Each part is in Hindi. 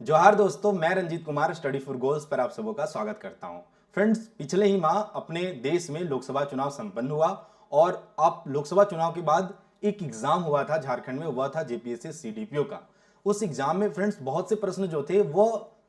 जोहार दोस्तों, मैं Ranjeet Kumar study for goals पर आप सबों का स्वागत करता हूं। फ्रेंड्स, पिछले ही माह अपने देश में लोकसभा चुनाव संपन्न हुआ और अब लोकसभा चुनाव के बाद एक एग्जाम हुआ था झारखंड में, हुआ था जेपीएससी सीडीपीओ का। उस एग्जाम में फ्रेंड्स बहुत से प्रश्न जो थे वो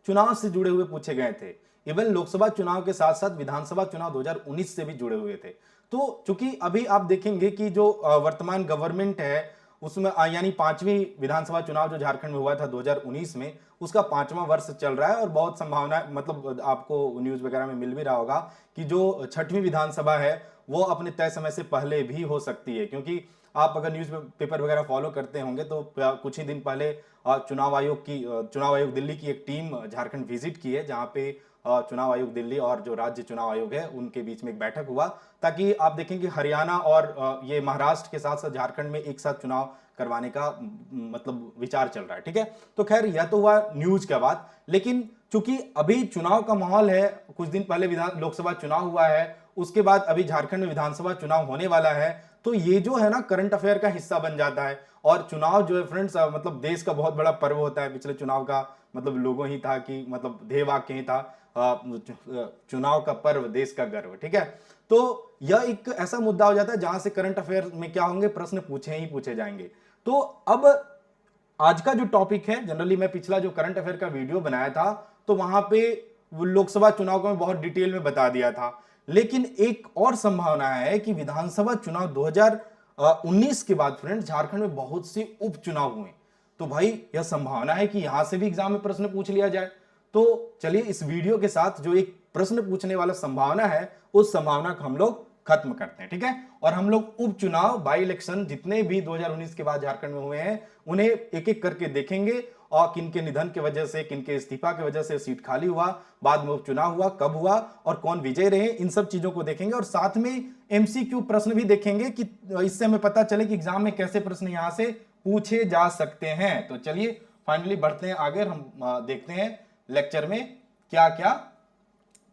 चुनाव से जुड़े हुए पूछे गए थे। इवन लोकसभा चुनाव के साथ साथ विधानसभा चुनाव 2019 से भी जुड़े हुए थे। तो चूंकि अभी आप देखेंगे कि जो वर्तमान गवर्नमेंट है उसमें यानी पांचवी विधानसभा चुनाव जो झारखंड में हुआ था 2019 में, उसका पांचवां वर्ष चल रहा है और बहुत संभावना, मतलब आपको न्यूज वगैरह में मिल भी रहा होगा कि जो छठवीं विधानसभा है वो अपने तय समय से पहले भी हो सकती है। क्योंकि आप अगर न्यूज पेपर वगैरह फॉलो करते होंगे तो कुछ ही दिन पहले चुनाव आयोग दिल्ली की एक टीम झारखंड विजिट की है, जहां पे चुनाव आयोग दिल्ली और जो राज्य चुनाव आयोग है उनके बीच में एक बैठक हुआ, ताकि आप देखें कि हरियाणा और ये महाराष्ट्र के साथ साथ झारखंड में एक साथ चुनाव करवाने का मतलब विचार चल रहा है। ठीक है, तो खैर यह तो हुआ न्यूज का बात, लेकिन चूंकि अभी चुनाव का माहौल है, कुछ दिन पहले लोकसभा चुनाव हुआ है, उसके बाद अभी झारखंड में विधानसभा चुनाव होने वाला है, तो ये जो है ना करंट अफेयर का हिस्सा बन जाता है। और चुनाव जो है फ्रेंड्स, मतलब देश का बहुत बड़ा पर्व होता है। पिछले चुनाव का मतलब लोगों ही था कि मतलब ध्येय वाक्य ही था, चुनाव का पर्व देश का गर्व। ठीक है, तो यह एक ऐसा मुद्दा हो जाता है जहां से करंट अफेयर में क्या होंगे, प्रश्न पूछे ही पूछे जाएंगे। तो अब आज का जो टॉपिक है, जनरली मैं पिछला जो करंट अफेयर का वीडियो बनाया था तो वहां पे लोकसभा चुनाव को मैं बहुत डिटेल में बता दिया था, लेकिन एक और संभावना है कि विधानसभा चुनाव 2019 के बाद फ्रेंड्स झारखंड में बहुत से उपचुनाव हुए। तो भाई यह संभावना है कि यहां से भी एग्जाम में प्रश्न पूछ लिया जाए। तो चलिए इस वीडियो के साथ जो एक प्रश्न पूछने वाला संभावना है उस संभावना को हम लोग खत्म करते हैं। ठीक है, और हम लोग उपचुनाव बाई इलेक्शन जितने भी 2019 के बाद झारखंड में हुए हैं उन्हें एक एक करके देखेंगे, और किन के निधन की वजह से, किन के इस्तीफा की वजह से सीट खाली हुआ, बाद में उपचुनाव हुआ, कब हुआ और कौन विजय रहे, इन सब चीजों को देखेंगे। और साथ में एमसीक्यू प्रश्न भी देखेंगे कि इससे हमें पता चले कि एग्जाम में कैसे प्रश्न यहां से पूछे जा सकते हैं। तो चलिए फाइनली बढ़ते हैं आगे, हम देखते हैं लेक्चर में क्या क्या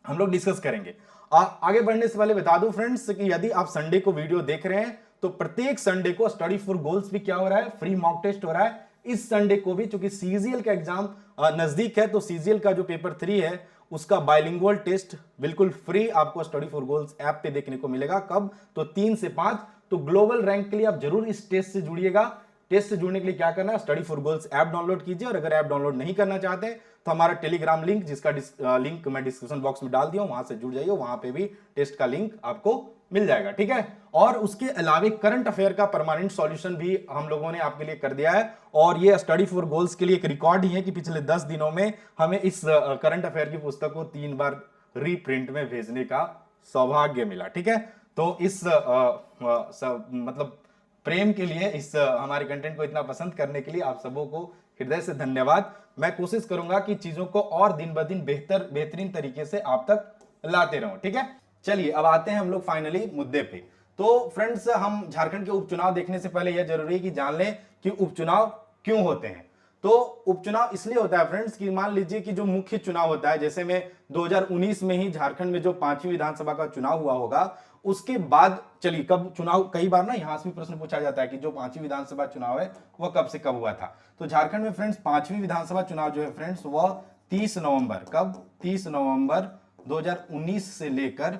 हम लोग डिस्कस करेंगे। आगे बढ़ने से पहले बता दूं फ्रेंड्स कि यदि आप संडे को वीडियो देख रहे हैं तो प्रत्येक संडे को स्टडी फॉर गोल्स भी क्या हो रहा है, फ्री मॉक टेस्ट हो रहा है। इस संडे को भी, चूंकि सीजीएल का एग्जाम नजदीक है, तो सीजीएल का जो पेपर 3 है उसका बाइलिंगुअल टेस्ट बिल्कुल फ्री आपको स्टडी फॉर गोल्स ऐप पे देखने को मिलेगा। कब? तो 3 से 5। तो ग्लोबल रैंक के लिए आप जरूर इस टेस्ट से जुड़िएगा। टेस्ट से जुड़ने के लिए क्या करना है, study for goals app download कीजिए, और अगर ऐप डाउनलोड नहीं करना चाहते तो हमारा टेलीग्राम लिंक, जिसका लिंक मैं डिस्क्रिप्शन बॉक्स में डाल दिया हूं, वहां से जुड़ जाइए, वहां पे भी टेस्ट का लिंक आपको मिल जाएगा। ठीक है, और उसके अलावा करंट अफेयर का परमानेंट सॉल्यूशन भी हम लोगों ने आपके लिए कर दिया है, और ये स्टडी फॉर गोल्स के लिए एक रिकॉर्ड ही है कि पिछले 10 दिनों में हमें इस करंट अफेयर की पुस्तक को 3 बार रीप्रिंट में भेजने का सौभाग्य मिला। ठीक है, तो इस मतलब प्रेम के लिए, इस हमारे कंटेंट को इतना पसंद करने के लिए आप सबों को हृदय से धन्यवाद। मैं कोशिश करूंगा कि चीजों को और दिन ब दिन बेहतरीन तरीके से आप तक लाते रहूं। ठीक है, चलिए अब आते हैं हम लोग फाइनली मुद्दे पे। तो फ्रेंड्स, हम झारखंड के उपचुनाव देखने से पहले यह जरूरी है कि जान लें कि उपचुनाव क्यों होते हैं। तो उपचुनाव इसलिए होता है फ्रेंड्स कि मान लीजिए कि जो मुख्य चुनाव होता है, जैसे में 2019 में ही झारखंड में जो 5वीं विधानसभा का चुनाव हुआ होगा, उसके बाद चलिए कब चुनाव, कई बार ना यहां से भी प्रश्न पूछा जाता है कि जो 5वीं विधानसभा चुनाव है वह कब से कब हुआ था। तो झारखंड में फ्रेंड्स 5वीं विधानसभा चुनाव जो है फ्रेंड्स वह 30 नवंबर, कब? 30 नवंबर 2019 से लेकर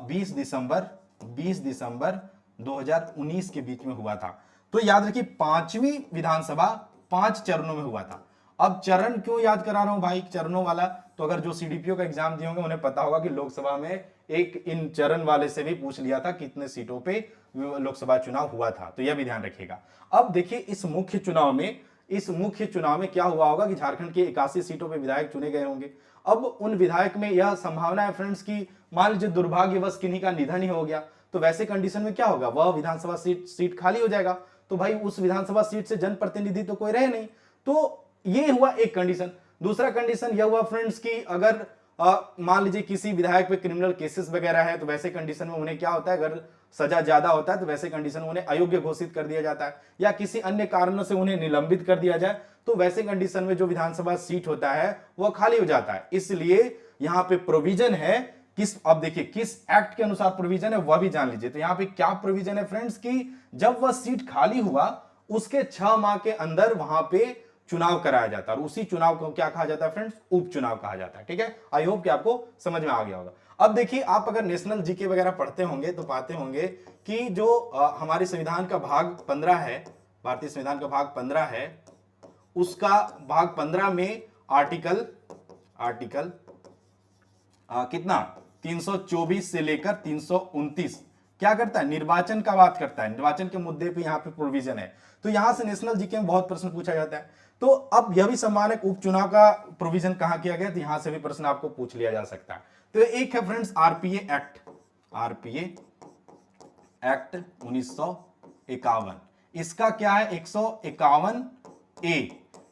20 दिसंबर 2019 के बीच में हुआ था। तो याद रखिए 5वीं विधानसभा 5 चरणों में हुआ था। अब चरण क्यों याद करा रहा हूं भाई, चरणों वाला? तो अगर जो सीडीपीओ का एग्जाम दिए होंगे उन्हें पता होगा कि लोकसभा में एक इन चरण वाले से भी पूछ लिया था कितने सीटों पे लोकसभा चुनाव हुआ था, तो यह भी ध्यान रखिएगा। अब देखिए इस मुख्य चुनाव में क्या हुआ होगा कि झारखंड के 81 सीटों पे विधायक चुने गए होंगे। अब उन विधायक में यह संभावना है फ्रेंड्स कि मान लीजिए दुर्भाग्यवश किन्हीं का निधन ही हो गया, तो वैसे कंडीशन में क्या होगा, वह विधानसभा सीट खाली हो जाएगा। तो भाई उस विधानसभा सीट से जनप्रतिनिधि तो कोई रहे नहीं। तो ये हुआ एक कंडीशन। दूसरा कंडीशन यह हुआ फ्रेंड्स कि अगर मान लीजिए किसी विधायक पे क्रिमिनल केसेस वगैरह है, तो वैसे कंडीशन में उन्हें क्या होता है, अगर सजा ज्यादा होता है तो वैसे कंडीशन में उन्हें अयोग्य घोषित कर दिया जाता है, या किसी अन्य कारणों से उन्हें निलंबित कर दिया जाए, तो वैसे कंडीशन में जो विधानसभा सीट होता है वह खाली हो जाता है। इसलिए यहां पे प्रोविजन है किस, अब देखिए किस एक्ट के अनुसार प्रोविजन है वह भी जान लीजिए। तो यहां पे क्या प्रोविजन है फ्रेंड्स कि जब वह सीट खाली हुआ उसके 6 माह के अंदर वहां पे चुनाव कराया जाता है, और उसी चुनाव को क्या कहा जाता है फ्रेंड्स, उपचुनाव कहा जाता है। ठीक है, आई होप कि आपको समझ में आ गया होगा। अब देखिए, आप अगर नेशनल जीके वगैरह पढ़ते होंगे तो पाते होंगे कि जो हमारे संविधान का भाग 15 है, भारतीय संविधान का भाग 15 है, उसका भाग 15 में आर्टिकल कितना 324 से लेकर 329 क्या करता है, निर्वाचन का बात करता है। निर्वाचन के मुद्दे पे यहाँ पे प्रोविजन है, तो यहां से नेशनल जीके में बहुत प्रश्न पूछा जाता है। तो अब यह भी सम्मान है, उपचुनाव का प्रोविजन कहां किया गया, तो यहां से भी प्रश्न आपको पूछ लिया जा सकता है। तो एक है फ्रेंड्स आरपीए एक्ट 1951, इसका क्या है 151 ए,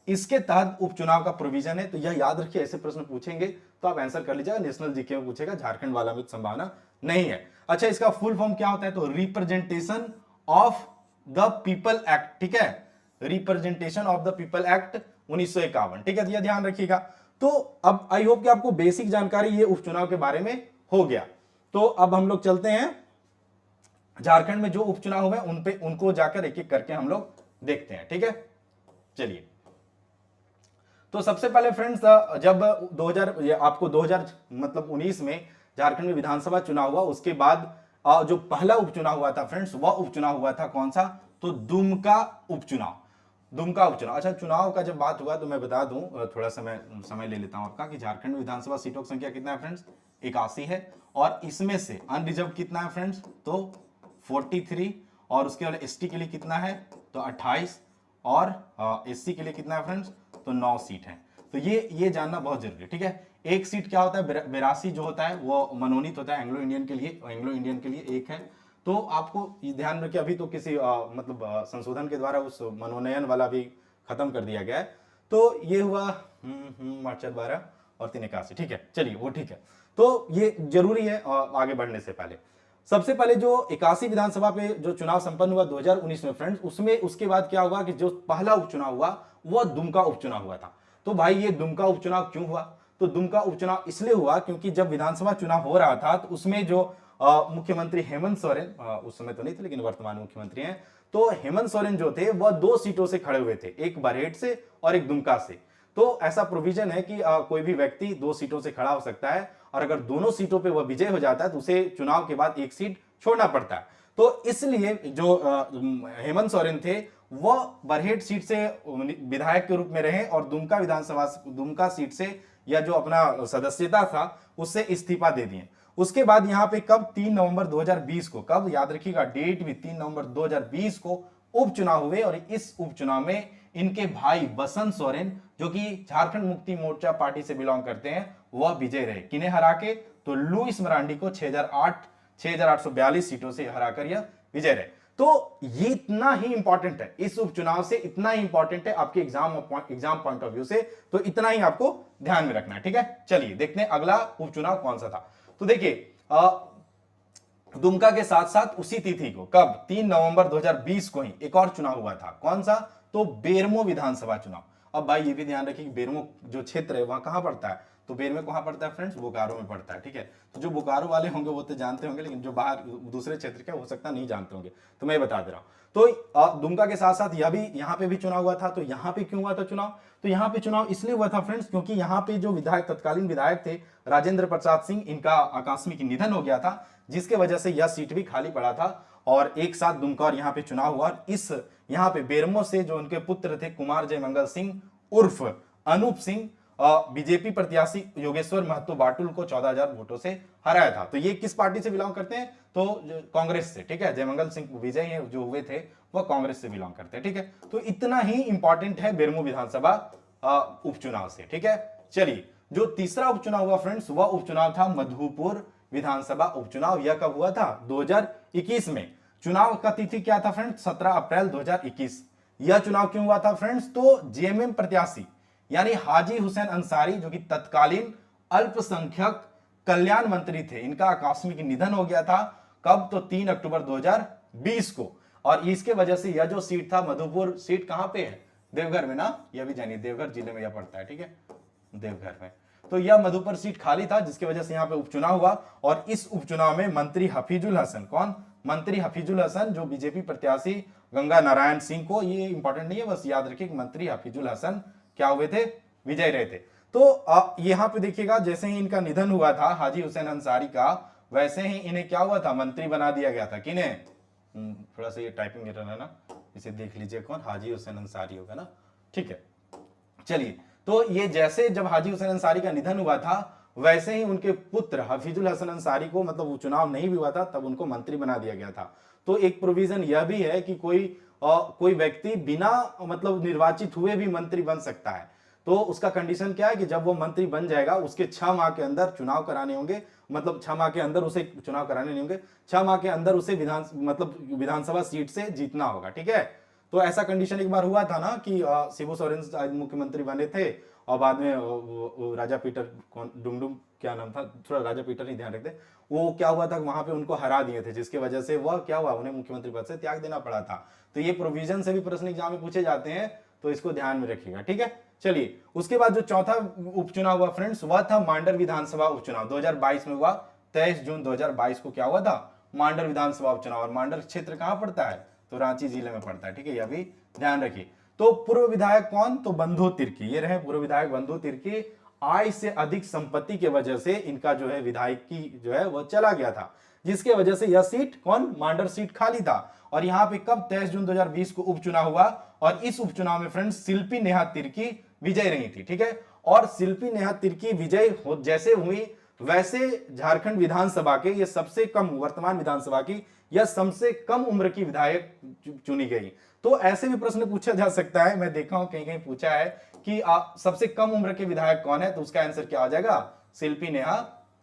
इसके तहत उपचुनाव का प्रोविजन है। तो यह याद रखिए, ऐसे प्रश्न पूछेंगे तो आप आंसर कर लीजिएगा, नेशनल जीके में पूछेगा, झारखंड वाला में संभावना नहीं है। अच्छा, इसका फुल फॉर्म क्या होता है, तो representation of the people act. ठीक है, representation of the people act 1951। ठीक है, यह ध्यान रखिएगा। तो अब आई होप कि आपको बेसिक जानकारी ये उपचुनाव के बारे में हो गया। तो अब हम लोग चलते हैं झारखंड में जो उपचुनाव हुए उन पे, उनको जाकर एक एक करके हम लोग देखते हैं। ठीक है, चलिए। तो सबसे पहले फ्रेंड्स, जब 2019 में झारखंड में विधानसभा चुनाव हुआ, उसके बाद जो पहला उपचुनाव हुआ था फ्रेंड्स, वह उपचुनाव हुआ था कौन सा, तो दुमका उपचुनाव। अच्छा, चुनाव का जब बात हुआ तो मैं बता दूं, थोड़ा समय ले लेता हूं आपका, कि झारखंड में विधानसभा सीटों की संख्या कितना है फ्रेंड्स, 81 है, और इसमें से अनरिजर्व कितना है फ्रेंड्स, तो 43, और उसके बाद एसटी के लिए कितना है, तो 28, और एससी के लिए कितना है फ्रेंड्स, तो 9 सीट है। तो ये जानना बहुत जरूरी है। ठीक है, एक सीट क्या होता है, 82 जो होता है वो मनोनीत होता है एंग्लो इंडियन के लिए एक है। तो आपको ध्यान रखिए, अभी तो किसी संशोधन के द्वारा उस मनोनयन वाला भी खत्म कर दिया गया है। तो ये हुआ 12 और 381। ठीक है, चलिए वो ठीक है। तो ये जरूरी है आगे बढ़ने से पहले। सबसे पहले जो 81 विधानसभा पे जो चुनाव संपन्न हुआ 2019 में फ्रेंड्स, उसमें उसके बाद क्या हुआ कि जो पहला उपचुनाव हुआ वह दुमका उपचुनाव हुआ था। तो भाई ये दुमका उपचुनाव क्यों हुआ, तो दुमका उपचुनाव इसलिए हुआ क्योंकि जब विधानसभा चुनाव हो रहा था तो उसमें जो मुख्यमंत्री हेमंत सोरेन, उस समय तो नहीं थे लेकिन वर्तमान मुख्यमंत्री हैं, तो हेमंत सोरेन जो थे वह 2 सीटों से खड़े हुए थे, एक बरहेट से और एक दुमका से। तो ऐसा प्रोविजन है कि कोई भी व्यक्ति 2 सीटों से खड़ा हो सकता है, और अगर दोनों सीटों पे वह विजय हो जाता है तो उसे चुनाव के बाद एक सीट छोड़ना पड़ता है। तो इसलिए जो हेमंत सोरेन थे वह बरहेट सीट से विधायक के रूप में रहे, और दुमका सीट से या जो अपना सदस्यता था उससे इस्तीफा दे दिए। उसके बाद यहाँ पे कब 3 नवंबर 2020 को, कब याद रखिएगा डेट भी, 3 नवंबर 2020 को उपचुनाव हुए, और इस उपचुनाव में इनके भाई बसंत सोरेन जो कि झारखंड मुक्ति मोर्चा पार्टी से बिलोंग करते हैं वह विजय रहे। किन्हें हरा के, तो लुईस मरांडी को 6842 सीटों से हराकर यह विजय रहे। तो ये इतना ही इंपॉर्टेंट है, इस उपचुनाव से इतना ही इंपॉर्टेंट है आपके एग्जाम पॉइंट ऑफ व्यू से, तो इतना ही आपको ध्यान में रखना है। ठीक है, चलिए देखते हैं अगला उपचुनाव कौन सा था। तो देखिए, दुमका के साथ साथ उसी तिथि को, कब 3 नवंबर 2020 को ही एक और चुनाव हुआ था। कौन सा, तो बेरमो विधानसभा चुनाव। अब भाई ये भी ध्यान रखिए कि बेरमो जो क्षेत्र है वहां कहां पड़ता है, तो बेरमो कहां पड़ता है फ्रेंड्स, बोकारो में पड़ता है। ठीक है, तो जो बोकारो वाले होंगे वो तो जानते होंगे, लेकिन जो बाहर दूसरे क्षेत्र के हो सकता नहीं जानते होंगे, तो मैं बता दे रहा हूं। तो दुमका के साथ साथ यह भी, यहाँ पे भी चुनाव हुआ था। तो यहाँ पे क्यों हुआ था चुनाव, तो यहाँ पे चुनाव इसलिए हुआ था फ्रेंड्स क्योंकि यहाँ पे जो तत्कालीन विधायक थे राजेंद्र प्रसाद सिंह, इनका आकस्मिक निधन हो गया था, जिसके वजह से यह सीट भी खाली पड़ा था, और एक साथ दुमका और यहाँ पे चुनाव हुआ। इस यहाँ पे बेरमो से जो उनके पुत्र थे कुमार जयमंगल सिंह उर्फ अनूप सिंह, बीजेपी प्रत्याशी योगेश्वर महतो बाटुल को 14,000 वोटों से हराया था। तो ये किस पार्टी से बिलोंग करते हैं, तो कांग्रेस से। ठीक है, जयमंगल सिंह विजय जो हुए थे वह कांग्रेस से बिलोंग करते हैं। ठीक है, तो इतना ही इंपॉर्टेंट है बेरमो विधानसभा उपचुनाव से। ठीक है, चलिए जो तीसरा उपचुनाव हुआ फ्रेंड्स, वह उपचुनाव था मधुपुर विधानसभा उपचुनाव। यह कब हुआ था, 2021 में। चुनाव का तिथि क्या था फ्रेंड्स, 17 अप्रैल 2021। यह चुनाव क्यों हुआ था फ्रेंड्स, तो जेएमएम प्रत्याशी यानी हाजी हुसैन अंसारी जो कि तत्कालीन अल्पसंख्यक कल्याण मंत्री थे, इनका आकस्मिक निधन हो गया था। कब, तो 3 अक्टूबर 2020 को। और इसके वजह से यह जो सीट था मधुपुर सीट कहां पे है, देवघर में ना, यह भी जानिए देवघर जिले में यह पड़ता है। ठीक है, देवघर में। तो यह मधुपुर सीट खाली था, जिसकी वजह से यहां पे उपचुनाव हुआ। और इस उपचुनाव में मंत्री हफीजुल हसन, कौन, मंत्री हफीजुल हसन जो बीजेपी प्रत्याशी गंगा नारायण सिंह को, ये इंपॉर्टेंट नहीं है, बस याद रखिए मंत्री हफीजुल हसन क्या हुए थे, विजय रहे थे। तो यहाँ पे देखिएगा, जैसे ही इनका निधन हुआ था हाजी हुसैन अंसारी का, वैसे ही इन्हें क्या हुआ था, मंत्री बना दिया गया था। किन्हें, थोड़ा सा ये टाइपिंग एरर है ना, इसे देख लीजिए, कौन, हाजी हुसैन अंसारी होगा ना, ठीक है। चलिए, तो ये जैसे जब हाजी हुसैन अंसारी का निधन हुआ था, वैसे ही उनके पुत्र हफीजुल हसन अंसारी को, मतलब वो चुनाव नहीं भी हुआ था तब उनको मंत्री बना दिया गया था। तो एक प्रोविजन यह भी है कि कोई व्यक्ति बिना मतलब निर्वाचित हुए भी मंत्री बन सकता है। तो उसका कंडीशन क्या है कि जब वो मंत्री बन जाएगा उसके 6 माह के अंदर चुनाव कराने होंगे, मतलब 6 माह के अंदर उसे चुनाव कराने नहीं होंगे, 6 माह के अंदर उसे विधानसभा सीट से जीतना होगा, ठीक है। तो ऐसा कंडीशन एक बार हुआ था ना कि शिबू सोरेन शायद मुख्यमंत्री बने थे, और बाद में वो राजा पीटर, कौन, डुमडुम क्या नाम था, थोड़ा राजा पीटर नहीं ध्यान रखते, वो क्या हुआ था, वहां पे उनको हरा दिए थे, जिसकी वजह से वह क्या हुआ, उन्हें मुख्यमंत्री पद से त्याग देना पड़ा था। तो ये प्रोविजन से भी प्रश्न एग्जाम में पूछे जाते हैं, तो इसको ध्यान में रखिएगा, ठीक है। चलिए, उसके बाद जो चौथा उपचुनाव हुआ फ्रेंड्स, वह था मांडर विधानसभा उपचुनाव, 2022 में हुआ। 23 जून 2022 को क्या हुआ था, मांडर विधानसभा उपचुनाव। और मांडर क्षेत्र कहां पड़ता है, तो रांची जिले में पड़ता है, ठीक है, यह भी ध्यान रखिए। तो पूर्व विधायक कौन, तो बंधु तिर्की, ये रहे पूर्व विधायक बंधु तिर्की। आय से अधिक संपत्ति के वजह से इनका जो है विधायक की जो है वह चला गया था, जिसके वजह से यह सीट कौन, मांडर सीट खाली था। और यहां पे कब, 23 जून 2020 को उपचुनाव हुआ, और इस उपचुनाव में फ्रेंड्स शिल्पी नेहा तिर्की विजय रही थी, ठीक है। और शिल्पी नेहा तिर्की विजय जैसे हुई, वैसे झारखंड विधानसभा के ये सबसे कम, वर्तमान विधानसभा की यह सबसे कम उम्र की विधायक चुनी गई। तो ऐसे भी प्रश्न पूछा जा सकता है, मैं देखा हूं कहीं कहीं पूछा है कि सबसे कम उम्र के विधायक कौन है, तो उसका आंसर क्या हो जाएगा, शिल्पी नेहा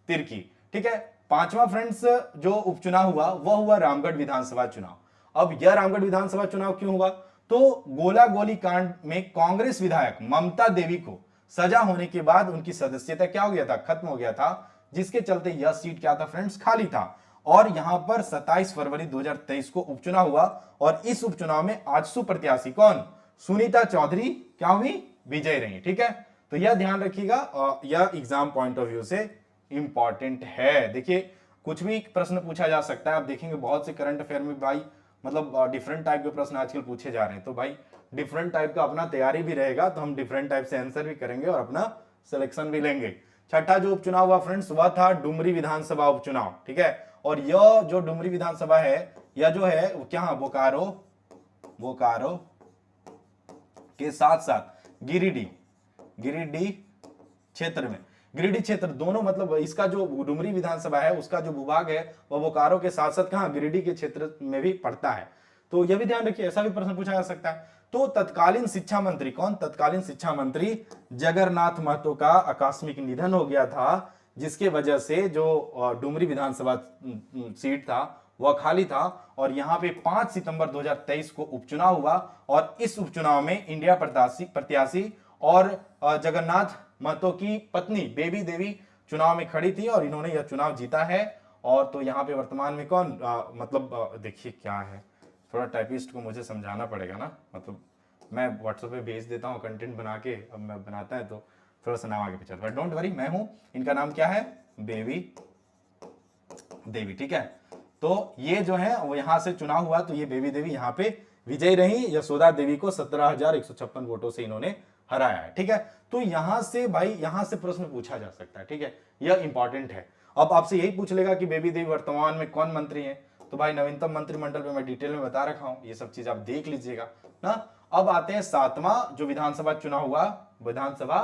तिर्की, ठीक है। पांचवा फ्रेंड्स जो उपचुनाव हुआ वह हुआ रामगढ़ विधानसभा चुनाव। अब यह रामगढ़ विधानसभा चुनाव क्यों हुआ, तो गोला गोली कांड में कांग्रेस विधायक ममता देवी को सजा होने के बाद उनकी सदस्यता क्या हो गया था, खत्म हो गया था, जिसके चलते यह सीट क्या था फ्रेंड्स, खाली था। और यहां पर 27 फरवरी 2023 को उपचुनाव हुआ, और इस उपचुनाव में आजसू प्रत्याशी कौन, सुनीता चौधरी क्या हुई, विजय रही, ठीक है। तो यह ध्यान रखिएगा, यह एग्जाम पॉइंट ऑफ व्यू से इंपॉर्टेंट है। देखिए, कुछ भी प्रश्न पूछा जा सकता है, आप देखेंगे बहुत से करंट अफेयर में भाई, मतलब डिफरेंट टाइप के प्रश्न आजकल पूछे जा रहे हैं, तो भाई डिफरेंट टाइप का अपना तैयारी भी रहेगा, तो हम डिफरेंट टाइप से आंसर भी करेंगे और अपना सिलेक्शन भी लेंगे। छठा जो उपचुनाव हुआ फ्रेंड्स, वह था डुमरी विधानसभा उपचुनाव, ठीक है। और यह जो डुमरी विधानसभा है, यह जो है क्या, बोकारो बोकारो के साथ साथ गिरिडीह क्षेत्र में, गिरिडीह क्षेत्र दोनों, मतलब इसका जो डुमरी विधानसभा है उसका जो भूभाग है वह बोकारो के साथ साथ कहां, गिरिडीह के क्षेत्र में भी पड़ता है। तो यह भी ध्यान रखिए, ऐसा भी प्रश्न पूछा जा सकता है। तो तत्कालीन शिक्षा मंत्री कौन, तत्कालीन शिक्षा मंत्री जगन्नाथ महतो का आकस्मिक निधन हो गया था, जिसके वजह से जो डुमरी विधानसभा सीट था वह खाली था। और यहां पे 5 सितंबर 2023 को उपचुनाव हुआ, और इस उपचुनाव में इंडिया प्रत्याशी और जगन्नाथ महतो की पत्नी बेबी देवी चुनाव में खड़ी थी, और इन्होंने यह चुनाव जीता है। और तो यहाँ पे वर्तमान में कौन, देखिए क्या है, थोड़ा टाइपिस्ट को मुझे समझाना पड़ेगा ना, मतलब मैं व्हाट्सएप पे भेज देता हूँ कंटेंट बना के, अब मैं बनाता है तो थोड़ा सा नाम आगे पीछे, बट डोंट वरी, मैं हूं। इनका नाम क्या है, बेबी देवी, ठीक है। तो ये जो है वो यहां से चुनाव हुआ, तो ये बेबी देवी यहाँ पे विजयी रही। यशोदा देवी को 17,156 वोटों से इन्होंने हराया है, ठीक है। तो यहां से भाई, यहां से प्रश्न पूछा जा सकता है, ठीक है, यह इंपॉर्टेंट है। अब आपसे यही पूछ लेगा कि बेबी देवी वर्तमान में कौन मंत्री है, तो भाई नवीनतम मंत्रिमंडल में मैं डिटेल में बता रखा हूं, ये सब चीज आप देख लीजिएगा ना। अब आते हैं सातवां जो विधानसभा चुनाव हुआ, विधानसभा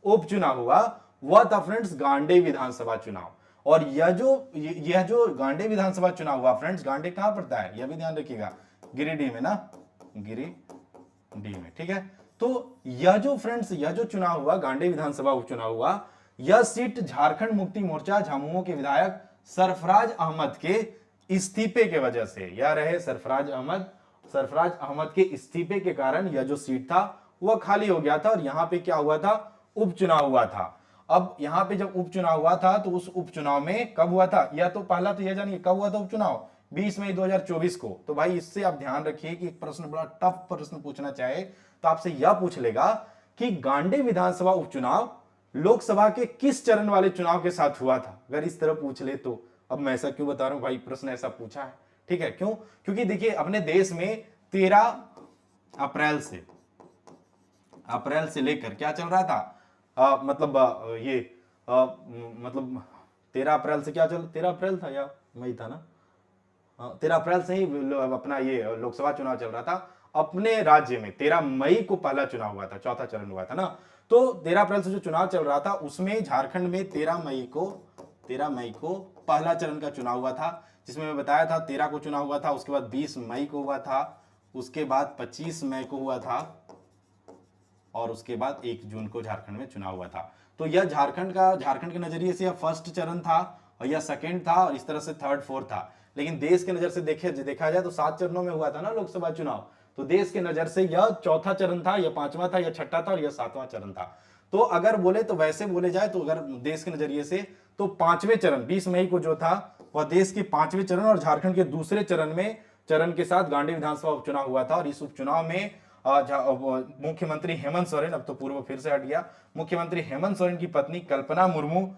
उपचुनाव हुआ, वह था फ्रेंड्स गांडे विधानसभा चुनाव। और यह जो गांडे विधानसभा चुनाव हुआ फ्रेंड्स, गांडे कहां पड़ता है, यह भी ध्यान रखिएगा, गिरिडीह में ना, गिरिडीह में, ठीक है। तो यह जो फ्रेंड्स, यह जो चुनाव हुआ, गांडे विधानसभा उपचुनाव हुआ, यह सीट झारखंड मुक्ति मोर्चा झामुमो के विधायक सरफराज अहमद के इस्तीफे के वजह से, यह रहे सरफराज अहमद के इस्तीफे के कारण यह जो सीट था वह खाली हो गया था। और यहां पे क्या हुआ था, उपचुनाव हुआ था। अब यहां पे जब उपचुनाव हुआ था, तो उस उपचुनाव में कब हुआ था, या तो पहला तो यह जानिए कब हुआ था उपचुनाव, 20 मई 2024 को। तो भाई इससे आप ध्यान रखिए कि एक प्रश्न बड़ा टफ प्रश्न पूछना चाहे तो आपसे यह पूछ लेगा कि गांडे विधानसभा उपचुनाव लोकसभा के किस चरण वाले चुनाव के साथ हुआ था, अगर इस तरह पूछ ले तो। अब मैं ऐसा क्यों बता रहा हूं भाई, प्रश्न ऐसा पूछा है, ठीक है, क्यों, क्योंकि देखिए अपने देश में 13 अप्रैल से अप्रैल से लेकर क्या चल रहा था, मतलब मतलब 13 अप्रैल से क्या चल, 13 अप्रैल था या मई था ना, 13 अप्रैल से ही अपना ये लोकसभा चुनाव चल रहा था अपने राज्य में। 13 मई को पहला चुनाव हुआ था, चौथा चरण हुआ था ना। तो 13 अप्रैल से जो चुनाव चल रहा था उसमें झारखंड में 13 मई को पहला चरण का चुनाव हुआ था, जिसमें मैं बताया था 13 को चुनाव हुआ था, उसके बाद 20 मई को हुआ था, उसके बाद 25 मई को हुआ था, और उसके बाद 1 जून को झारखंड में चुनाव हुआ था। तो यह झारखंड के नजरिए से यह फर्स्ट चरण था, और यह सेकेंड था, और इस तरह से थर्ड फोर्थ था। लेकिन देश के नजर से देखा जाए तो 7 चरणों में हुआ था ना लोकसभा चुनाव। तो देश के नजर से यह चौथा चरण था, यह पांचवा था, यह छठा था, और यह 7वां चरण था। तो अगर बोले तो वैसे बोले जाए तो अगर देश के नजरिए से तो 5वें चरण 20 मई को जो था वह देश के 5वें चरण और झारखंड के दूसरे चरण के साथ गांधी विधानसभा उपचुनाव हुआ था। और इस उपचुनाव में मुख्यमंत्री हेमंत सोरेन, अब तो पूर्व फिर से हट गया, मुख्यमंत्री हेमंत सोरेन की पत्नी कल्पना मुर्मू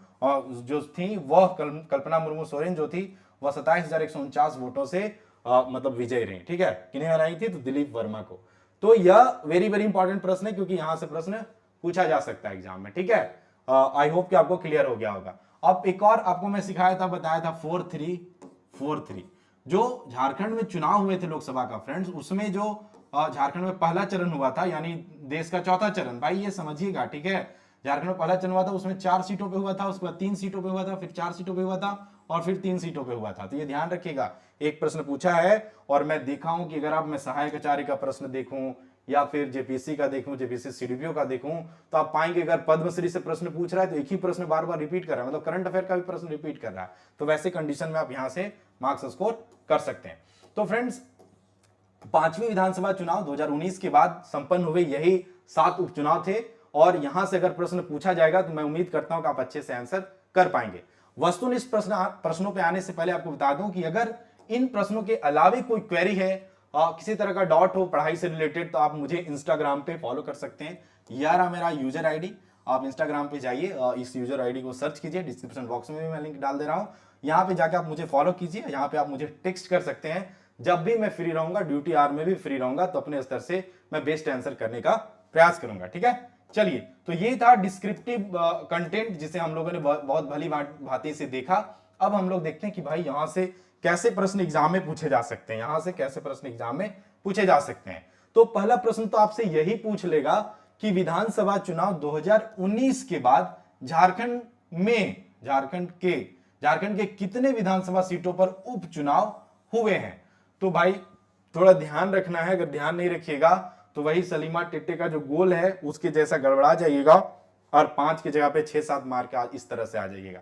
जो थी, वह कल्पना मुर्मू सोरेन जो थी वह 27,149 वोटों से मतलब विजयी रही। ठीक है, किन्हें हराई थी, तो दिलीप वर्मा को। तो यह वेरी वेरी इंपॉर्टेंट प्रश्न है, क्योंकि यहां से प्रश्न पूछा जा सकता है एग्जाम में। ठीक है, आई होप कि आपको क्लियर हो गया होगा। अब एक और आपको मैं सिखाया था, बताया था 4-3 जो झारखंड में चुनाव हुए थे लोकसभा का फ्रेंड्स, उसमें जो झारखंड में पहला चरण हुआ था, यानी देश का चौथा चरण, भाई ये समझिएगा। ठीक है, झारखंड में पहला चरण हुआ था, उसमें 4 सीटों पे हुआ था, उसके बाद 3 सीटों पे हुआ था, फिर 4 सीटों पे हुआ था, और फिर 3 सीटों पे हुआ था। तो ये ध्यान रखिएगा, एक प्रश्न पूछा है, और मैं देखा हूं कि अगर आप मैं सहायक आचार्य का प्रश्न देखूं या फिर जेपीसी का देखूं, जेपीसी सीडीपीओ का देखूं, तो आप पाएंगे अगर पद्मश्री से प्रश्न पूछ रहा है तो एक ही प्रश्न बार बार रिपीट कर रहा है, मतलब करंट अफेयर का भी प्रश्न रिपीट कर रहा है। तो वैसे कंडीशन में आप यहां से मार्क्स स्कोर कर सकते हैं। तो फ्रेंड्स, 5वीं विधानसभा चुनाव 2019 के बाद संपन्न हुए यही 7 उपचुनाव थे, और यहां से अगर प्रश्न पूछा जाएगा तो मैं उम्मीद करता हूं कि आप अच्छे से आंसर कर पाएंगे। वस्तुनिष्ठ प्रश्नों पे आने से पहले आपको बता दूं कि अगर इन प्रश्नों के अलावे कोई क्वेरी है, किसी तरह का डाउट हो पढ़ाई से रिलेटेड, तो आप मुझे इंस्टाग्राम पे फॉलो कर सकते हैं। यार मेरा यूजर आईडी, आप इंस्टाग्राम पे जाइए, इस यूजर आईडी को सर्च कीजिए, डिस्क्रिप्शन बॉक्स में भी मैं लिंक डाल दे रहा हूं। यहाँ पे जाके आप मुझे फॉलो कीजिए, यहाँ पे आप मुझे टेक्स्ट कर सकते हैं। जब भी मैं फ्री रहूंगा, ड्यूटी आवर में भी फ्री रहूंगा, तो अपने स्तर से मैं बेस्ट आंसर करने का प्रयास करूंगा। ठीक है, चलिए, तो ये था डिस्क्रिप्टिव कंटेंट, जिसे हम लोगों ने बहुत भली भांति से देखा। अब हम लोग देखते हैं कि भाई यहां से कैसे प्रश्न एग्जाम में पूछे जा सकते हैं, यहां से कैसे प्रश्न एग्जाम में पूछे जा सकते हैं। तो पहला प्रश्न तो आपसे यही पूछ लेगा कि विधानसभा चुनाव 2019 के बाद झारखंड के कितने विधानसभा सीटों पर उपचुनाव हुए हैं। तो भाई थोड़ा ध्यान रखना है, अगर ध्यान नहीं रखिएगा तो वही सलीमा टिट्टे का जो गोल है उसके जैसा गड़बड़ा जाइएगा, और 5 की जगह पे 6-7 मार के इस तरह से आ जाइएगा।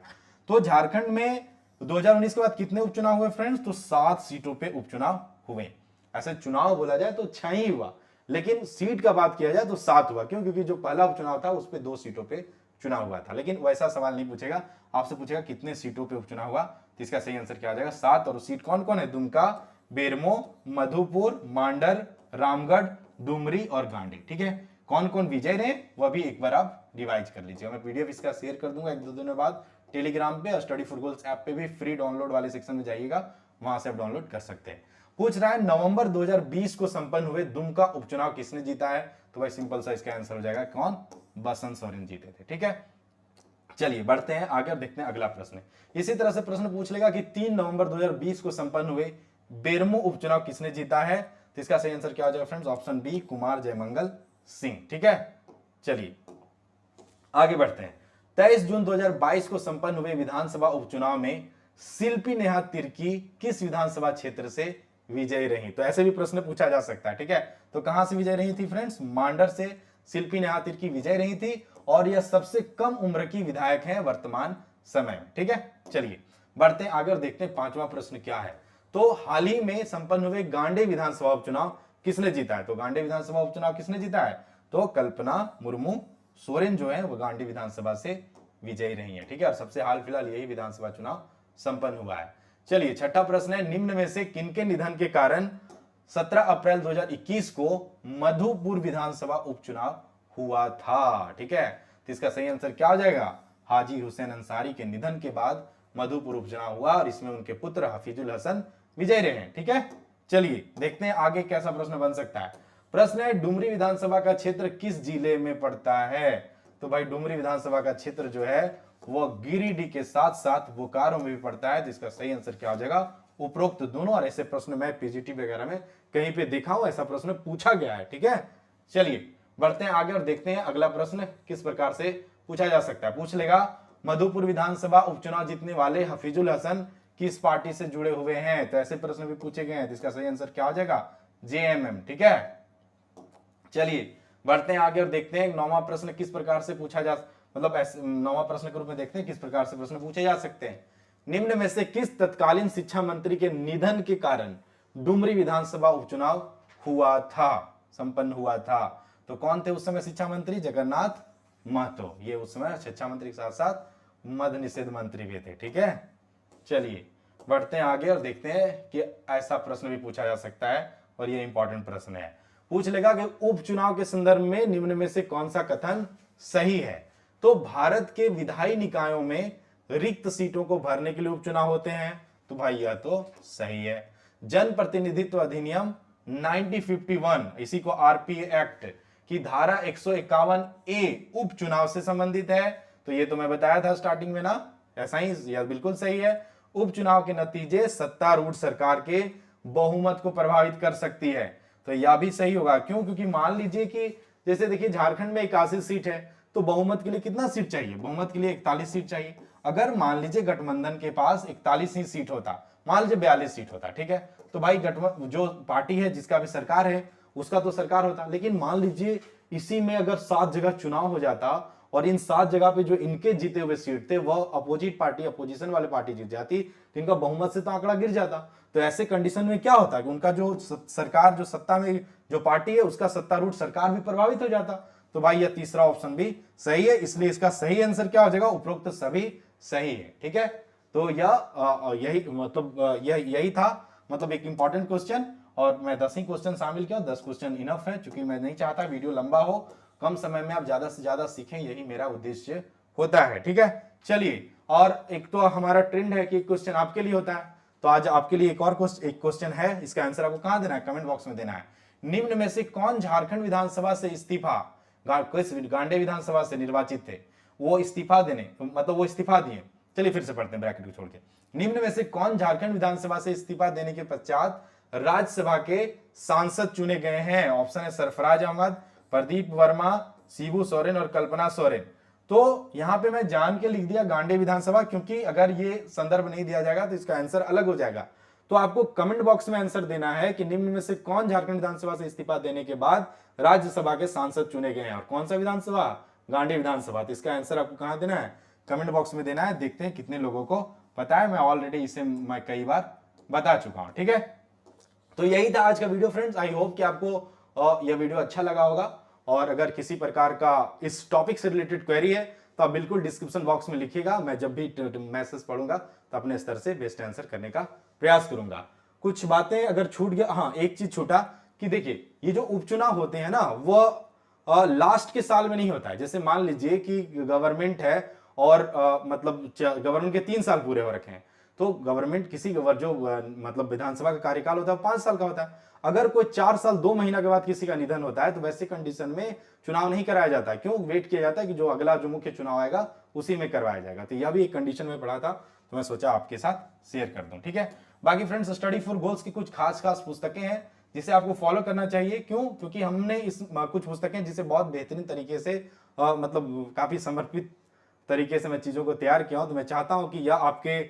तो झारखंड में 2019 के बाद कितने उपचुनाव हुए फ्रेंड्स, तो 7 सीटों पे उपचुनाव हुए। ऐसे चुनाव बोला जाए तो 6 ही हुआ, लेकिन सीट का बात किया जाए तो 7 हुआ। क्यों? क्योंकि जो पहला उपचुनाव था उस पर 2 सीटों पे चुनाव हुआ था। लेकिन वैसा सवाल नहीं पूछेगा, आपसे पूछेगा कितने सीटों पे उपचुनाव हुआ, तो इसका सही आंसर क्या आ जाएगा, 7। और सीट कौन कौन है, दुमका, बेरमो, मधुपुर, मांडर, रामगढ़, डुमरी और गांडी। ठीक है, कौन कौन विजय रहे वह भी एक बार आप रिवाइज कर लीजिए। मैं पीडीएफ इसका शेयर कर दूंगा 1-2 दिनों बाद टेलीग्राम पे, और स्टडी फॉर गोल्स ऐप पे भी फ्री डाउनलोड वाले सेक्शन में जाइएगा, वहां से आप डाउनलोड कर सकते हैं। पूछ रहा है नवंबर 2020 को संपन्न हुए दुमका उपचुनाव किसने जीता है, तो भाई सिंपल सा इसका आंसर हो जाएगा कौन, बसंत सोरेन जीते थे। ठीक है, चलिए बढ़ते हैं आगे, देखते हैं अगला प्रश्न। इसी तरह से प्रश्न पूछ लेगा कि 3 नवंबर 2020 को संपन्न हुए बेरमो उपचुनाव किसने जीता है, तो इसका सही आंसर क्या हो जाएगा friends, option B, Kumar Jaymangal Singh. ठीक है, चलिए आगे बढ़ते हैं। 23 जून 2022 को संपन्न हुए विधानसभा उपचुनाव में शिल्पी नेहा तिर्की किस विधानसभा क्षेत्र से विजयी रही, तो ऐसे भी प्रश्न पूछा जा सकता है। ठीक है, तो कहां से विजय रही थी फ्रेंड्स, मांडर से शिल्पी नेहा तिर्की विजय रही थी, और यह सबसे कम उम्र की विधायक है वर्तमान समय में। ठीक है, चलिए बढ़ते हैं आगे और देखते हैं 5वां प्रश्न क्या है। तो हाल ही में संपन्न हुए गांडे विधानसभा उपचुनाव किसने जीता है, तो गांडे विधानसभा उपचुनाव किसने जीता है, तो कल्पना मुर्मू सोरेन जो है वो गांडी विधानसभा से विजयी रही है। ठीक है, और सबसे हाल फिलहाल यही विधानसभा चुनाव संपन्न हुआ है। चलिए छठा प्रश्न है, निम्न में से किनके निधन के कारण 17 अप्रैल 2021 को मधुपुर विधानसभा उपचुनाव हुआ था। ठीक है, तो इसका सही आंसर क्या हो जाएगा, हाजी हुसैन अंसारी के निधन के बाद मधुपुर उपचुनाव हुआ, और इसमें उनके पुत्र हफीजुल हसन विजय रहे हैं। ठीक है, चलिए देखते हैं आगे कैसा प्रश्न बन सकता है। प्रश्न है डुमरी विधानसभा का क्षेत्र किस जिले में पड़ता है? तो भाई डुमरी विधानसभा का क्षेत्र जो है वह गिरिडीह के साथ साथ बोकारो में भी पड़ता है, जिसका सही आंसर क्या हो जाएगा? उपरोक्त दोनों। और ऐसे प्रश्न मैं पीजीटी वगैरह में कहीं पे देखा हूं, ऐसा प्रश्न पूछा गया है। ठीक है, चलिए बढ़ते हैं आगे और देखते हैं अगला प्रश्न किस प्रकार से पूछा जा सकता है। पूछ लेगा मधुपुर विधानसभा उपचुनाव जीतने वाले हफीजुल हसन किस पार्टी से जुड़े हुए हैं? तो ऐसे प्रश्न भी पूछे गए हैं, इसका सही आंसर क्या हो जाएगा? जेएमएम। ठीक है, चलिए बढ़ते हैं आगे और देखते हैं नौवां प्रश्न किस प्रकार से पूछा जा, मतलब ऐसे नौवां प्रश्न के रूप में देखते हैं किस प्रकार से प्रश्न पूछे जा सकते हैं। निम्न में से किस तत्कालीन शिक्षा मंत्री के निधन के कारण डुमरी विधानसभा उपचुनाव हुआ था, संपन्न हुआ था? तो कौन थे उस समय शिक्षा मंत्री? जगन्नाथ महतो। ये उस समय शिक्षा मंत्री के साथ साथ मद्य निषेध मंत्री भी थे। ठीक है, चलिए बढ़ते हैं आगे और देखते हैं कि ऐसा प्रश्न भी पूछा जा सकता है और ये इंपॉर्टेंट प्रश्न है। पूछ लेगा कि उपचुनाव के संदर्भ में निम्न में से कौन सा कथन सही है? तो भारत के विधायी निकायों में रिक्त सीटों को भरने के लिए उपचुनाव होते हैं, तो भाई यह तो सही है। जन प्रतिनिधित्व अधिनियम 1951, इसी को आरपीए एक्ट की धारा 151 ए उपचुनाव से संबंधित है, तो ये तो मैं बताया था स्टार्टिंग में ना, ऐसा ही, यह बिल्कुल सही है। उपचुनाव के नतीजे सत्तारूढ़ सरकार के बहुमत को प्रभावित कर सकती है, तो यह भी सही होगा। क्यों? क्योंकि मान लीजिए कि जैसे देखिए झारखंड में 81 सीट है, तो बहुमत के लिए कितना सीट चाहिए? बहुमत के लिए 41 सीट चाहिए। अगर मान लीजिए गठबंधन के पास 41 ही सीट होता, मान लीजिए 42 सीट होता, ठीक है, तो भाई गठबंधन जो पार्टी है जिसका भी सरकार है उसका तो सरकार होता। लेकिन मान लीजिए इसी में अगर 7 जगह चुनाव हो जाता और इन 7 जगह पे जो इनके जीते हुए सीट थे वह अपोजिट पार्टी, अपोजिशन वाले पार्टी जीत जाती, तो इनका बहुमत से तो आंकड़ा गिर जाता। तो ऐसे कंडीशन में क्या होता कि उनका जो सरकार, जो सत्ता में जो पार्टी है उसका सत्तारूढ़ सरकार भी प्रभावित हो जाता। तो भाई यह तीसरा ऑप्शन भी सही है, इसलिए इसका सही आंसर क्या हो जाएगा? उपरोक्त सभी सही है। ठीक है, तो यह यही मतलब यही था, मतलब एक इंपॉर्टेंट क्वेश्चन, और मैं 10 ही क्वेश्चन शामिल किया। 10 क्वेश्चन इनफ है, क्योंकि मैं नहीं चाहता वीडियो लंबा हो, कम समय में आप ज्यादा से ज्यादा सीखें, यही मेरा उद्देश्य होता है। ठीक है, चलिए, और एक तो हमारा ट्रेंड है कि क्वेश्चन आपके लिए होता है, तो आज आपके लिए एक और क्वेश्चन है, इसका आंसर आपको कहां देना है? कमेंट बॉक्स में देना है। निम्न में से कौन झारखंड विधानसभा से इस्तीफा, गांडे विधानसभा से निर्वाचित थे, वो इस्तीफा देने, मतलब वो इस्तीफा दिए। चलिए फिर से पढ़ते हैं ब्रैकेट को छोड़ के। निम्न में से कौन झारखंड विधानसभा से इस्तीफा देने के पश्चात राज्यसभा के सांसद चुने गए हैं? ऑप्शन है सरफराज अहमद, प्रदीप वर्मा, शिबू सोरेन और कल्पना सोरेन। तो यहां पे मैं जान के लिख दिया गांडे विधानसभा, क्योंकि अगर ये संदर्भ नहीं दिया जाएगा तो इसका आंसर अलग हो जाएगा। तो आपको कमेंट बॉक्स में आंसर देना है कि निम्न में से कौन झारखंड विधानसभा से इस्तीफा देने के बाद राज्यसभा के सांसद चुने गए हैं, और कौन सा विधानसभा? गांडे विधानसभा। तो इसका आंसर आपको कहां देना है? कमेंट बॉक्स में देना है। देखते हैं कितने लोगों को पता है, मैं ऑलरेडी इसे मैं कई बार बता चुका हूं। ठीक है, तो यही था आज का वीडियो फ्रेंड्स। आई होप कि आपको यह वीडियो अच्छा लगा होगा, और अगर किसी प्रकार का इस टॉपिक से रिलेटेड क्वेरी है तो आप बिल्कुल डिस्क्रिप्शन बॉक्स में लिखिएगा, मैं जब भी मैसेज पढ़ूंगा तो अपने स्तर से बेस्ट आंसर करने का प्रयास करूंगा। कुछ बातें अगर छूट गया, हाँ एक चीज छूटा कि देखिए ये जो उपचुनाव होते हैं ना वो लास्ट के साल में नहीं होता है। जैसे मान लीजिए कि गवर्नमेंट है और मतलब गवर्नमेंट के 3 साल पूरे हो रखे हैं, तो गवर्नमेंट किसी जो मतलब विधानसभा का कार्यकाल होता है 5 साल का होता है। अगर कोई 4 साल 2 महीना के बाद किसी का निधन होता है तो वैसे कंडीशन में चुनाव नहीं कराया जाता। क्यों? वेट किया जाता है कि जो अगला जो मुख्य चुनाव आएगा उसी में करवाया जाएगा। तो यह भी एक कंडीशन में पढ़ा था, तो मैं सोचा आपके साथ शेयर कर दूं। ठीक है, बाकी फ्रेंड्स स्टडी फॉर गोल्स की कुछ खास पुस्तकें हैं जिसे आपको फॉलो करना चाहिए। क्यों? क्योंकि हमने इस कुछ पुस्तकें जिसे बहुत बेहतरीन तरीके से मतलब काफी समर्पित तरीके से मैं चीजों को तैयार किया हूं, तो मैं चाहता हूं कि यह आपके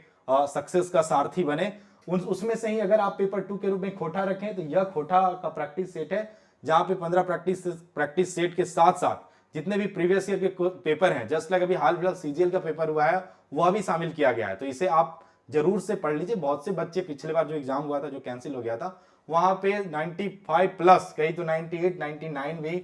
सक्सेस का सारथी बने। उसमें से ही अगर आप पेपर 2 के रूप में खोटा रखें तो यह खोटा का प्रैक्टिस सेट है, जहां पे 15 प्रैक्टिस सेट के साथ साथ जितने भी प्रीवियस ईयर के पेपर हैं, जस्ट लाइक अभी हाल फिलहाल सीजीएल का पेपर हुआ है वह भी शामिल किया गया है। तो इसे आप जरूर से पढ़ लीजिए। बहुत से बच्चे पिछले बार जो एग्जाम हुआ था जो कैंसिल हो गया था, वहां पे 95 प्लस, कहीं तो 98 99 भी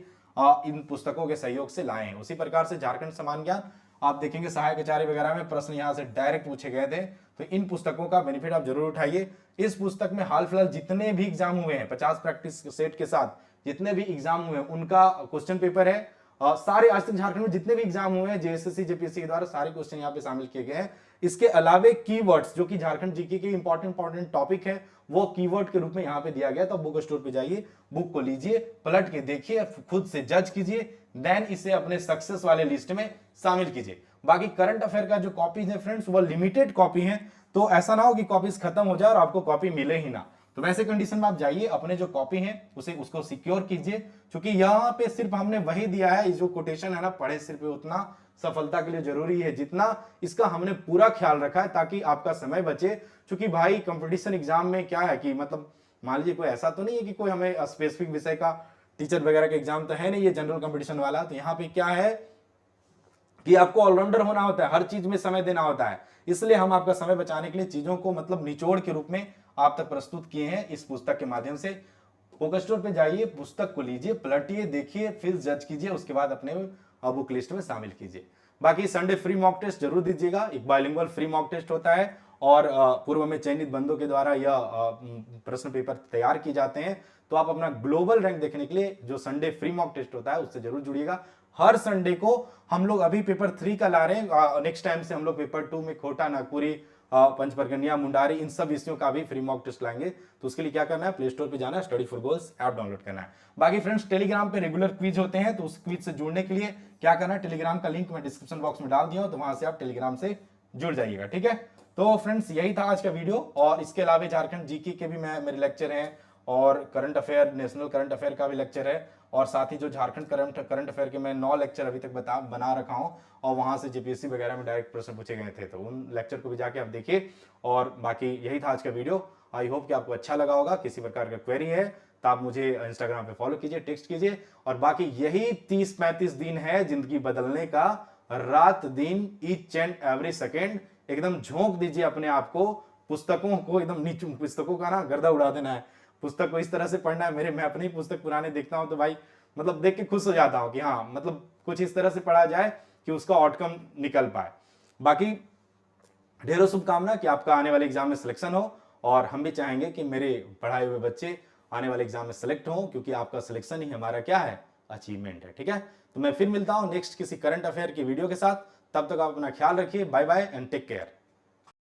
इन पुस्तकों के सहयोग से लाए हैं। उसी प्रकार से झारखंड समान ज्ञान आप देखेंगे सहायक आचार्य वगैरह में प्रश्न यहां से डायरेक्ट पूछे गए थे। तो इन पुस्तकों का बेनिफिट आप जरूर उठाइए। इस पुस्तक में हाल फिलहाल जितने भी एग्जाम हुए हैं 50 प्रैक्टिस सेट के साथ जितने भी एग्जाम हुए हैं उनका क्वेश्चन पेपर है। सारे आज तक झारखंड में जितने भी एग्जाम हुए हैं जेएसएससी जेपीएससी के द्वारा सारे क्वेश्चन यहाँ पे शामिल किए गए हैं। इसके अलावे कीवर्ड्स जो कि झारखंड जीके के इंपॉर्टेंट टॉपिक है वो कीवर्ड के रूप में यहाँ पे दिया गया। तो बुक स्टोर पे जाइए, बुक को लीजिए, पलट के देखिए, खुद से जज कीजिए, देन इसे अपने सक्सेस वाले लिस्ट में शामिल कीजिए। बाकी करंट अफेयर का जो कॉपीज है फ्रेंड्स, वो लिमिटेड कॉपी है, तो ऐसा ना हो कि कॉपीज खत्म हो जाए और आपको कॉपी मिले ही ना। तो वैसे कंडीशन में आप जाइए, अपने जो कॉपी है उसको सिक्योर कीजिए, क्योंकि यहाँ पे सिर्फ हमने वही दिया है, जो कोटेशन है ना, पढ़े सिर्फ उतना सफलता के लिए जरूरी है जितना, इसका हमने पूरा ख्याल रखा है ताकि आपका समय बचे। क्योंकि भाई कंपटीशन एग्जाम में क्या है कि मतलब मान लीजिए कोई ऐसा तो नहीं है कि कोई हमें स्पेसिफिक विषय का टीचर वगैरह का एग्जाम तो है नहीं, ये जनरल कंपटीशन वाला। तो यहाँ पे क्या है कि आपको ऑलराउंडर होना होता है, हर चीज में समय देना होता है, इसलिए हम आपका समय बचाने के लिए चीजों को मतलब निचोड़ के रूप में आप तक प्रस्तुत किए हैं इस पुस्तक के माध्यम से। बुक स्टोर पे जाइए, पुस्तक को लीजिए, पलटिए, देखिए, फिर जज कीजिए, उसके बाद अपने बुक लिस्ट में शामिल कीजिए। बाकी संडे फ्री मॉक टेस्ट जरूर दीजिएगा, एक बाइलिंगुअल फ्री मॉक टेस्ट होता है और पूर्व में चयनित बंदों के द्वारा यह प्रश्न पेपर तैयार किए जाते हैं। तो आप अपना ग्लोबल रैंक देखने के लिए जो संडे फ्री मॉक टेस्ट होता है उससे जरूर जुड़िएगा। हर संडे को हम लोग अभी पेपर 3 का ला रहे हैं, नेक्स्ट टाइम से हम लोग पेपर 2 में खोटा, नागपुरी, पंचपरगनिया, मुंडारी, इन सब विषयों का भी फ्री मॉक टेस्ट लाएंगे। तो उसके लिए क्या करना है, प्ले स्टोर पे जाना है, study for goals app download करना है। बाकी फ्रेंड्स टेलीग्राम पे रेगुलर क्विज होते हैं, तो उस क्विज से जुड़ने के लिए क्या करना है, टेलीग्राम का लिंक मैं डिस्क्रिप्शन बॉक्स में डाल दिया हूं, तो वहां से आप टेलीग्राम से जुड़ जाइएगा, ठीक है। तो फ्रेंड्स यही था आज का वीडियो, और इसके अलावा झारखंड जीके के भी मेरे लेक्चर हैं, और current affair, national current affair का भी लेक्चर है, और साथ ही जो झारखंड करंट अफेयर के मैं 9 लेक्चर अभी तक बना रखा हूं, और वहां से जेपीएससी वगैरह में डायरेक्ट प्रश्न पूछे गए थे, तो उन लेक्चर को भी जाके आप देखिए। और बाकी यही था आज का वीडियो, आई होप कि आपको अच्छा लगा होगा। किसी प्रकार का क्वेरी है तो आप मुझे इंस्टाग्राम पे फॉलो कीजिए, टेक्स्ट कीजिए। और बाकी यही 30-35 दिन है जिंदगी बदलने का, रात दिन, ईच एंड एवरी सेकेंड एकदम झोंक दीजिए अपने आप को, पुस्तकों को एकदम नीचे, पुस्तकों का ना गर्दा उड़ा देना है, पुस्तक को इस तरह से पढ़ना है। मैं अपनी पुस्तक पुराने देखता हूं तो भाई मतलब देख के खुश हो जाता हूं कि हाँ, मतलब कुछ इस तरह से पढ़ा जाए कि उसका आउटकम निकल पाए। बाकी ढेरों शुभकामना कि आपका आने वाले एग्जाम में सिलेक्शन हो, और हम भी चाहेंगे कि मेरे पढ़ाए हुए बच्चे आने वाले एग्जाम में सिलेक्ट हो, क्योंकि आपका सिलेक्शन ही हमारा क्या है, अचीवमेंट है, ठीक है। तो मैं फिर मिलता हूं नेक्स्ट किसी करंट अफेयर की वीडियो के साथ, तब तक आप अपना ख्याल रखिए, bye bye and take care.